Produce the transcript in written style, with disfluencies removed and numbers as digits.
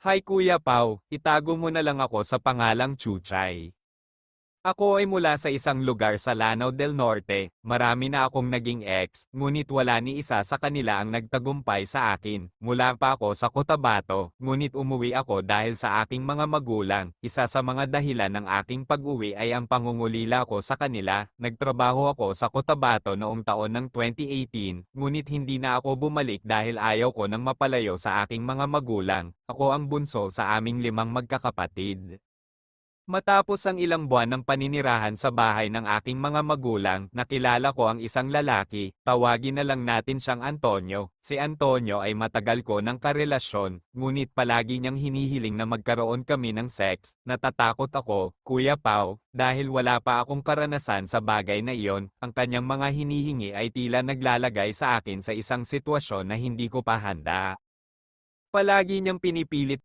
Hi Kuya Pao, itago mo na lang ako sa pangalang Chuchay. Ako ay mula sa isang lugar sa Lanao del Norte, marami na akong naging ex, ngunit wala ni isa sa kanila ang nagtagumpay sa akin. Mula pa ako sa Cotabato, ngunit umuwi ako dahil sa aking mga magulang. Isa sa mga dahilan ng aking pag-uwi ay ang pangungulila ko sa kanila. Nagtrabaho ako sa Cotabato noong taon ng 2018, ngunit hindi na ako bumalik dahil ayaw ko nang mapalayo sa aking mga magulang. Ako ang bunso sa aming 5 magkakapatid. Matapos ang ilang buwan ng paninirahan sa bahay ng aking mga magulang, nakilala ko ang isang lalaki, tawagin na lang natin siyang Antonio. Si Antonio ay matagal ko ng karelasyon, ngunit palagi niyang hinihiling na magkaroon kami ng sex. Natatakot ako, Kuya Pao, dahil wala pa akong karanasan sa bagay na iyon. Ang kanyang mga hinihingi ay tila naglalagay sa akin sa isang sitwasyon na hindi ko pa handa. Palagi niyang pinipilit